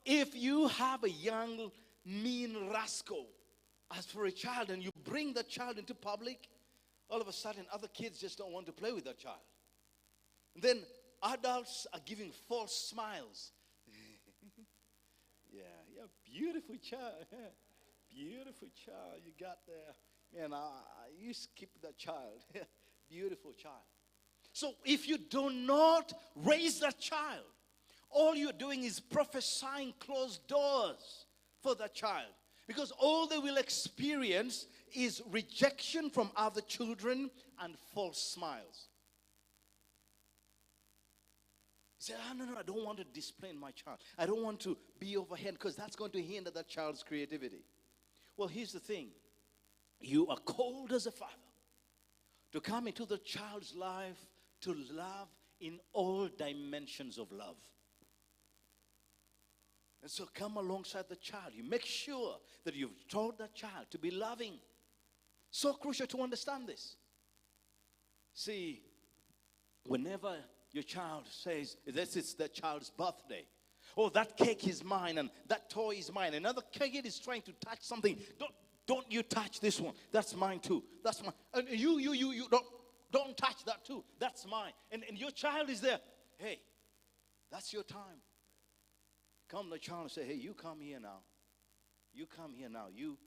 if you have a young, mean rascal as for a child and you bring that child into public, all of a sudden other kids just don't want to play with that child. Then adults are giving false smiles. Yeah, beautiful child. Beautiful child you got there. Man, you skip that child. Beautiful child. So if you do not raise that child, all you're doing is prophesying closed doors for that child. Because all they will experience is rejection from other children and false smiles. You say, no, I don't want to discipline my child. I don't want to be overhead because that's going to hinder that child's creativity. Well, here's the thing. You are called as a father to come into the child's life to love in all dimensions of love. And so come alongside the child. You make sure that you've taught that child to be loving. So crucial to understand this. See, whenever your child says, this is the child's birthday, oh, that cake is mine and that toy is mine. Another kid is trying to touch something. Don't you touch this one. That's mine too. That's mine. And you don't touch that too. That's mine. And your child is there. Hey, that's your time. Come to the child and say, hey, you come here now. You come here now. You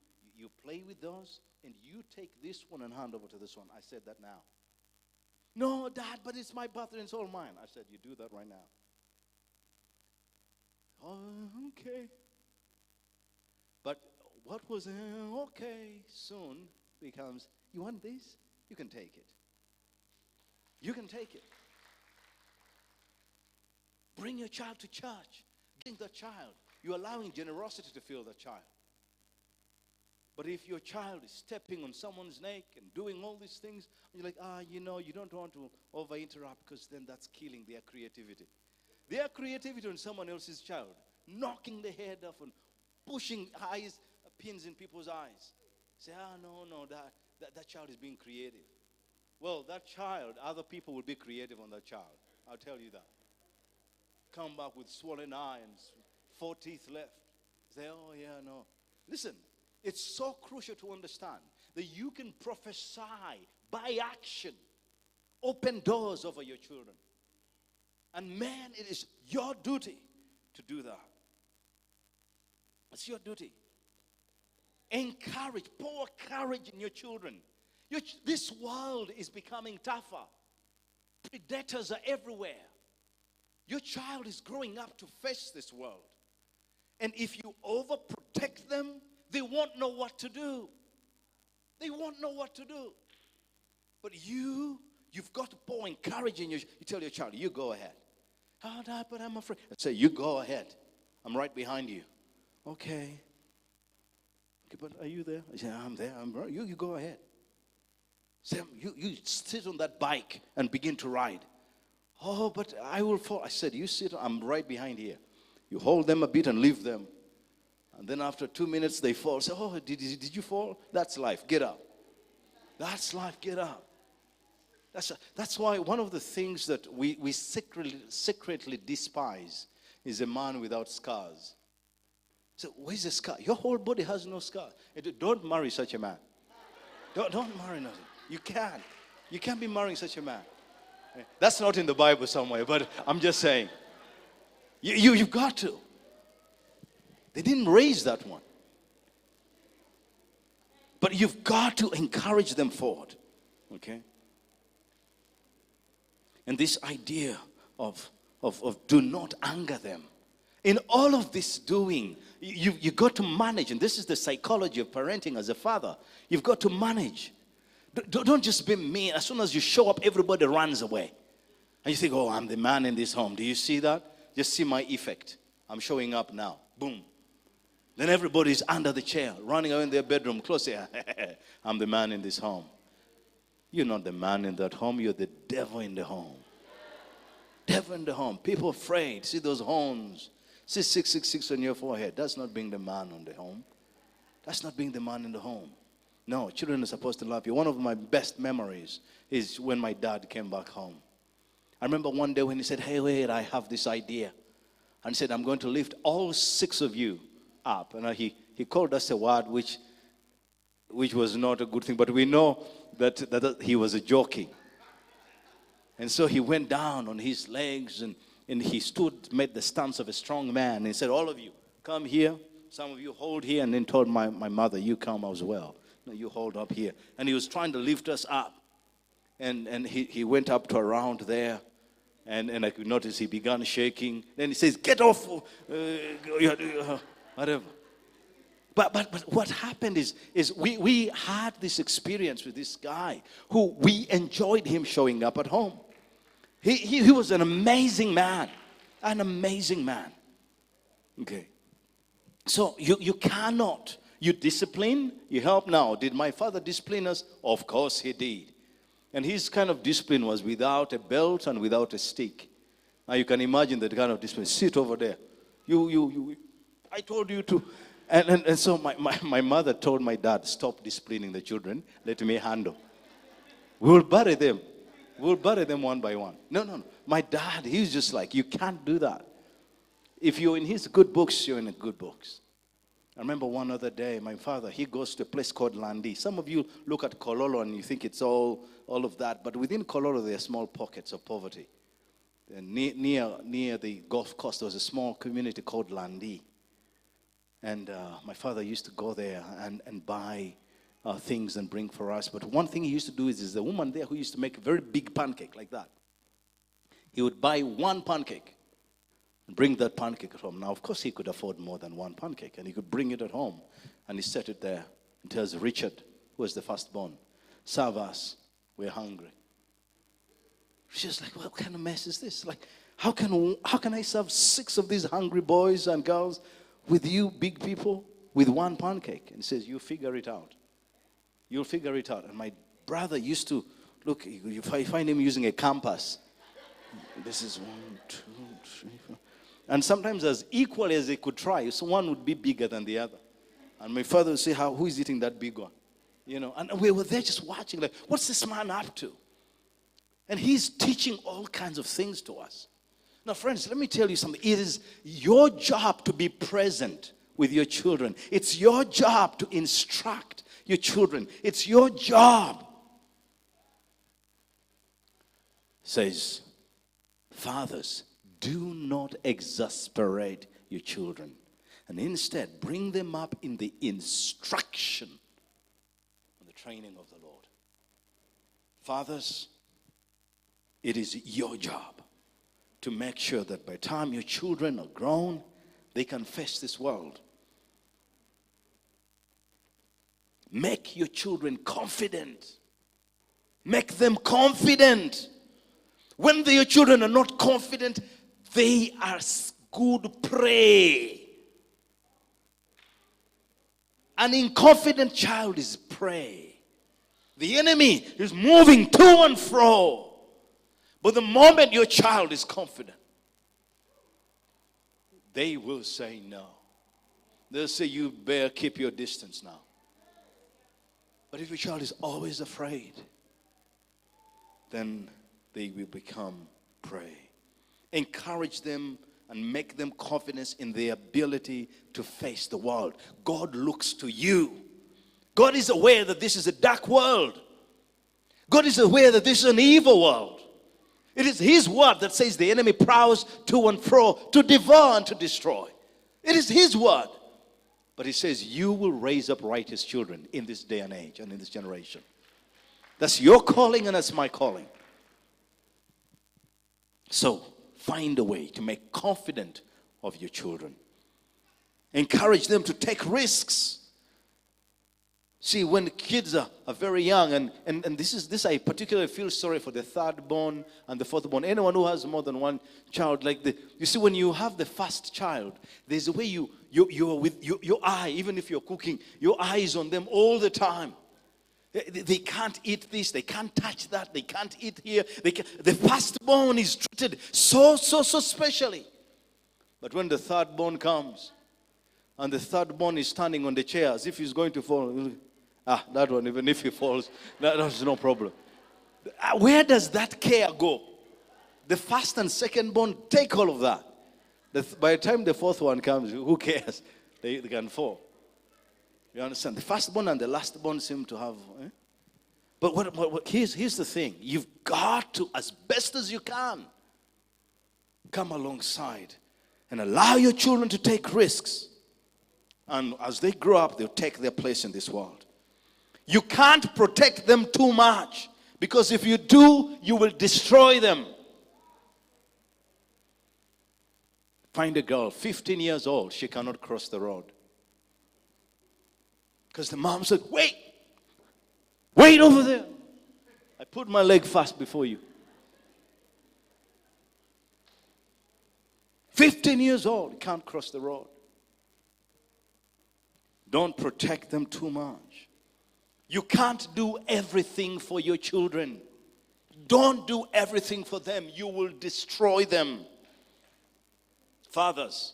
play with those and you take this one and hand over to this one. I said that now. No, Dad, but it's my birthday and it's all mine. I said, you do that right now. Oh, okay. But what was okay soon becomes, you want this? You can take it. You can take it. Bring your child to church. Bring the child. You're allowing generosity to fill the child. But if your child is stepping on someone's neck and doing all these things, and you're like, you don't want to over-interrupt because then that's killing their creativity. Their creativity on someone else's child, knocking the head off and pushing pins in people's eyes. Say, no, that child is being creative. Well, that child, other people will be creative on that child. I'll tell you that. Come back with swollen eye and 4 teeth left. Say, oh, yeah, no. Listen, it's so crucial to understand that you can prophesy by action, open doors over your children. And man, it is your duty to do that. It's your duty. Encourage, pour courage in your children. This world is becoming tougher. Predators are everywhere. Your child is growing up to face this world. And if you overprotect them, they won't know what to do. They won't know what to do. But you've got to pour encouragement. You tell your child, you go ahead. Oh, Dad, but I'm afraid. I say, you go ahead. I'm right behind you. Okay, but are you there? I say, I'm there. You go ahead. Sam, you sit on that bike and begin to ride. Oh, but I will fall. I said, you sit. I'm right behind here. You hold them a bit and leave them. And then after 2 minutes, they fall. Say, oh, did you fall? That's life. Get up. That's life. Get up. That's why one of the things that we secretly despise is a man without scars. So where's the scar? Your whole body has no scar. Don't marry such a man. Don't marry nothing. You can't. You can't be marrying such a man. That's not in the Bible somewhere, but I'm just saying. You've got to. They didn't raise that one. But you've got to encourage them forward. Okay? And this idea of do not anger them. In all of this doing, you've got to manage. And this is the psychology of parenting as a father. You've got to manage. Don't just be mean. As soon as you show up, everybody runs away. And you think, oh, I'm the man in this home. Do you see that? Just see my effect. I'm showing up now. Boom. Then everybody's under the chair, running away in their bedroom, close here. I'm the man in this home. You're not the man in that home. You're the devil in the home. Devil in the home. People afraid. See those horns. See 666 on your forehead. That's not being the man on the home. That's not being the man in the home. No, children are supposed to love you. One of my best memories is when my dad came back home. I remember one day when he said, hey, wait, I have this idea. and said, I'm going to lift all 6 of you up. And he called us a word which was not a good thing, but we know that he was joking. And so he went down on his legs and he stood, made the stance of a strong man. And he said, all of you, come here. Some of you hold here. And then told my mother, you come as well. No, you hold up here. And he was trying to lift us up. And he went up to around there. And I could notice he began shaking. Then he says, get off. Whatever. But what happened is we had this experience with this guy who we enjoyed him showing up at home. He was an amazing man. An amazing man. Okay. So you cannot. You discipline, you help now. Did my father discipline us? Of course he did. And his kind of discipline was without a belt and without a stick. Now you can imagine that kind of discipline. Sit over there. I told you to. And so my mother told my dad, stop disciplining the children. Let me handle. We'll bury them. We'll bury them one by one. No. My dad, he's just like, you can't do that. If you're in his good books, you're in the good books. I remember one other day, my father, he goes to a place called Landi. Some of you look at Kololo and you think it's all of that. But within Kololo, there are small pockets of poverty. And near the Gulf Coast, there was a small community called Landi. And my father used to go there and buy things and bring for us. But one thing he used to do is the woman there who used to make a very big pancake like that. He would buy one pancake and bring that pancake at home. Now, of course, he could afford more than one pancake. And he could bring it at home. And he set it there. And tells Richard, who was the firstborn, serve us. We're hungry. She's like, what kind of mess is this? Like, how can I serve 6 of these hungry boys and girls with you big people with one pancake? And he says, you figure it out. You'll figure it out. And my brother used to, look, you find him using a compass. This is 1, 2, 3, 4. And sometimes as equally as they could try, so one would be bigger than the other. And my father would say, who is eating that big one? You know, and we were there just watching, like, what's this man up to? And he's teaching all kinds of things to us. Now, friends, let me tell you something. It is your job to be present with your children. It's your job to instruct your children. It's your job. Says, fathers, do not exasperate your children. And instead, bring them up in the instruction and the training of the Lord. Fathers, it is your job to make sure that by the time your children are grown, they can face this world. Make your children confident. Make them confident. When your children are not confident, they are good prey. An inconfident child is prey. The enemy is moving to and fro. But the moment your child is confident, they will say no. They'll say, you better keep your distance now. But if your child is always afraid, then they will become prey. Encourage them and make them confidence in their ability to face the world. God looks to you. God is aware that this is a dark world. God is aware that this is an evil world. It is His word that says the enemy prowls to and fro to devour and to destroy. It is His word. But He says you will raise up righteous children in this day and age and in this generation. That's your calling and that's my calling. So, find a way to make confident of your children. Encourage them to take risks. See, when kids are very young, and this I particularly feel sorry for the third born and the fourth born. Anyone who has more than one child, you see, when you have the first child, there's a way you're with your eye, even if you're cooking, your eye is on them all the time. They can't eat this, they can't touch that, they can't eat here. The firstborn is treated so specially. But when the thirdborn comes, and the thirdborn is standing on the chair as if he's going to fall, that one, even if he falls, that's no problem. Where does that care go? The first and secondborn take all of that. By the time the fourth one comes, who cares? They can fall. You understand? The firstborn and the lastborn seem to have. But here's the thing. You've got to, as best as you can, come alongside and allow your children to take risks. And as they grow up, they'll take their place in this world. You can't protect them too much, because if you do, you will destroy them. Find a girl, 15 years old, she cannot cross the road. Because the mom said, wait over there. I put my leg fast before you. 15 years old, can't cross the road. Don't protect them too much. You can't do everything for your children. Don't do everything for them. You will destroy them. Fathers,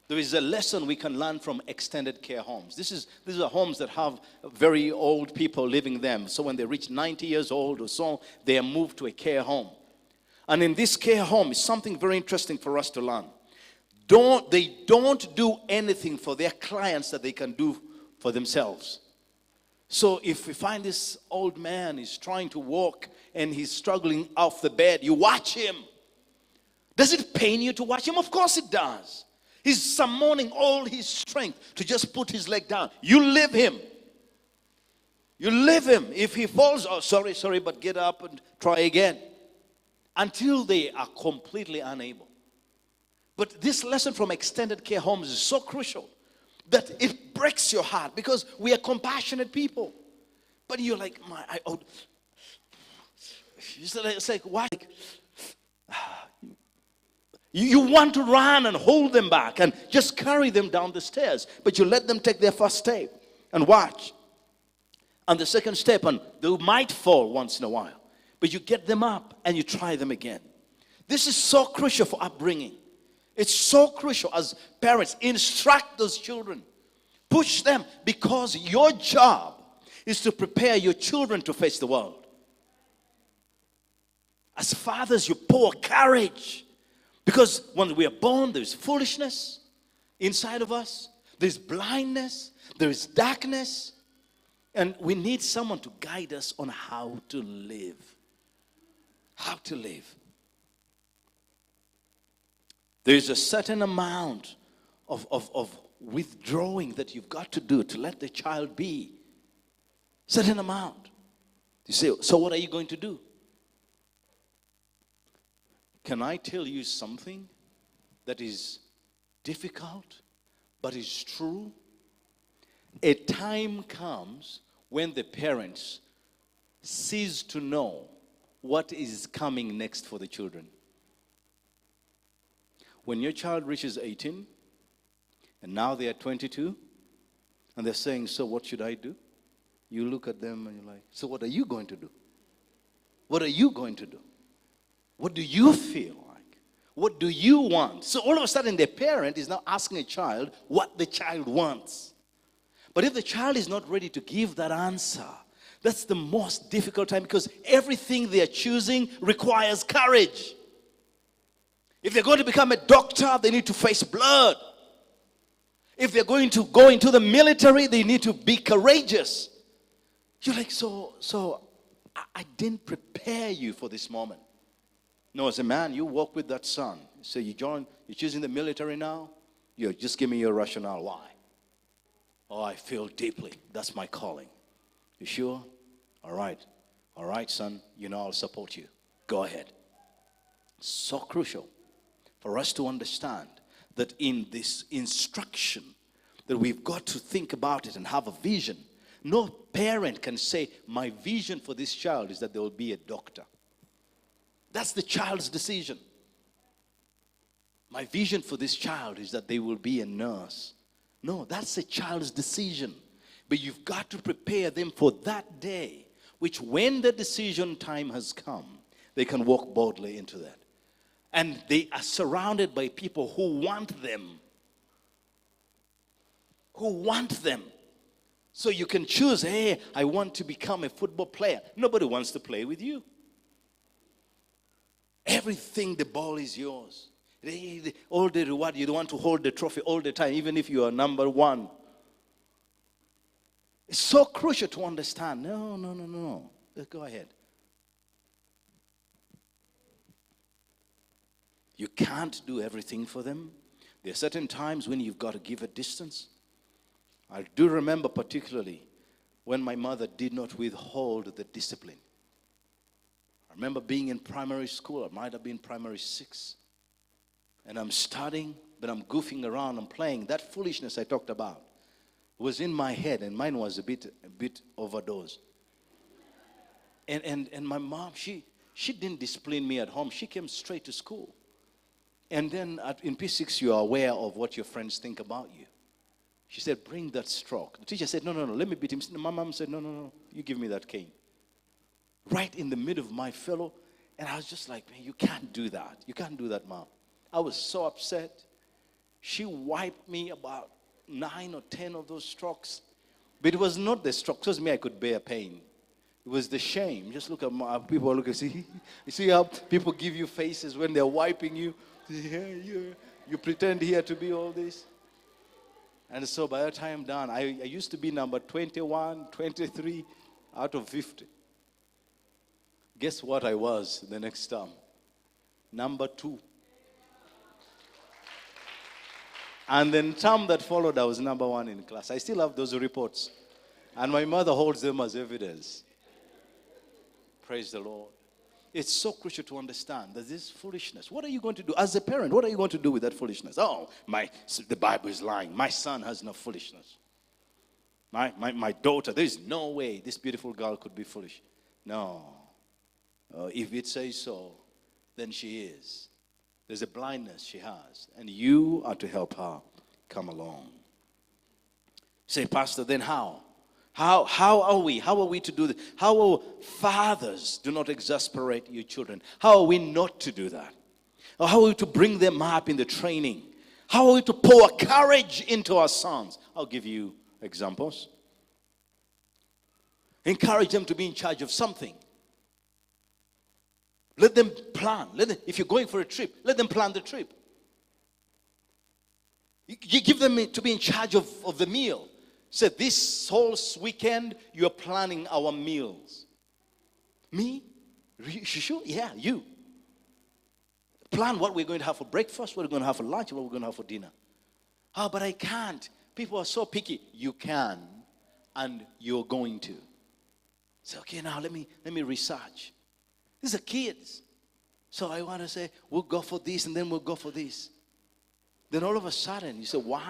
there is a lesson we can learn from extended care homes. These are homes that have very old people living them. So when they reach 90 years old or so, they are moved to a care home. And in this care home is something very interesting for us to learn. They don't do anything for their clients that they can do for themselves. So if we find this old man is trying to walk and he's struggling off the bed, you watch him. Does it pain you to watch him? Of course it does. He's summoning all his strength to just put his leg down. You leave him. You leave him. If he falls, oh, sorry, but get up and try again. Until they are completely unable. But this lesson from extended care homes is so crucial that it breaks your heart, because we are compassionate people. But you're like, it's like, why? You want to run and hold them back and just carry them down the stairs. But you let them take their first step and watch. And the second step, and they might fall once in a while. But you get them up and you try them again. This is so crucial for upbringing. It's so crucial as parents. Instruct those children. Push them, because your job is to prepare your children to face the world. As fathers, you pour courage. Because when we are born, there's foolishness inside of us. There's blindness. There is darkness. And we need someone to guide us on how to live. How to live. There's a certain amount of withdrawing that you've got to do to let the child be. Certain amount. You say, so what are you going to do? Can I tell you something that is difficult but is true? A time comes when the parents cease to know what is coming next for the children. When your child reaches 18 and now they are 22 and they're saying, so what should I do? You look at them and you're like, so what are you going to do? What are you going to do? What do you feel like? What do you want? So all of a sudden the parent is now asking a child what the child wants. But if the child is not ready to give that answer, that's the most difficult time, because everything they are choosing requires courage. If they're going to become a doctor, they need to face blood. If they're going to go into the military, they need to be courageous. You're like, so I didn't prepare you for this moment. No, as a man, you walk with that son. So you're choosing the military now? Just give me your rationale. Why? Oh, I feel deeply. That's my calling. You sure? All right, son. I'll support you. Go ahead. So crucial for us to understand that in this instruction that we've got to think about it and have a vision. No parent can say, my vision for this child is that they will be a doctor. That's the child's decision. My vision for this child is that they will be a nurse. No, that's a child's decision. But you've got to prepare them for that day, which when the decision time has come, they can walk boldly into that. And they are surrounded by people who want them. Who want them. So you can choose, hey, I want to become a football player. Nobody wants to play with you. Everything, the ball is yours. All the reward, you don't want to hold the trophy all the time, even if you are number one. It's so crucial to understand. No. Let's go ahead. You can't do everything for them. There are certain times when you've got to give a distance. I do remember particularly when my mother did not withhold the discipline. I remember being in primary school. I might have been primary 6. And I'm studying, but I'm goofing around. I'm playing. That foolishness I talked about was in my head, and mine was a bit overdosed. And my mom, she didn't discipline me at home. She came straight to school. And then in P6, you are aware of what your friends think about you. She said, bring that stroke. The teacher said, no, let me beat him. My mom said, no, you give me that cane. Right in the middle of my fellow. And I was just like, man, you can't do that. You can't do that, Mom. I was so upset. She wiped me about 9 or 10 of those strokes. But it was not the stroke. It was me, I could bear pain. It was the shame. Just look at people look and see. You see how people give you faces when they're wiping you? You pretend here to be all this. And so by the time I'm done, I used to be number 21, 23 out of 50. Guess what I was the next term? Number 2. And then term that followed, I was number 1 in class. I still have those reports. And my mother holds them as evidence. Praise the Lord. It's so crucial to understand that this foolishness, what are you going to do? As a parent, what are you going to do with that foolishness? Oh, the Bible is lying. My son has no foolishness. My daughter, there is no way this beautiful girl could be foolish. No. If it says so, then she is. There's a blindness she has. And you are to help her come along. Say, Pastor, then how? How are we? How are we to do this? How are fathers do not exasperate your children? How are we not to do that? Or how are we to bring them up in the training? How are we to pour courage into our sons? I'll give you examples. Encourage them to be in charge of something. Let them plan. If you're going for a trip, let them plan the trip. You give them to be in charge of the meal. Say, this whole weekend, you're planning our meals. Me? Sure? Yeah, you. Plan what we're going to have for breakfast, what we're going to have for lunch, what we're going to have for dinner. Oh, but I can't. People are so picky. You can, and you're going to. Say, okay, now let me research. These are kids. So I want to say, we'll go for this, and then we'll go for this. Then all of a sudden, you say, why?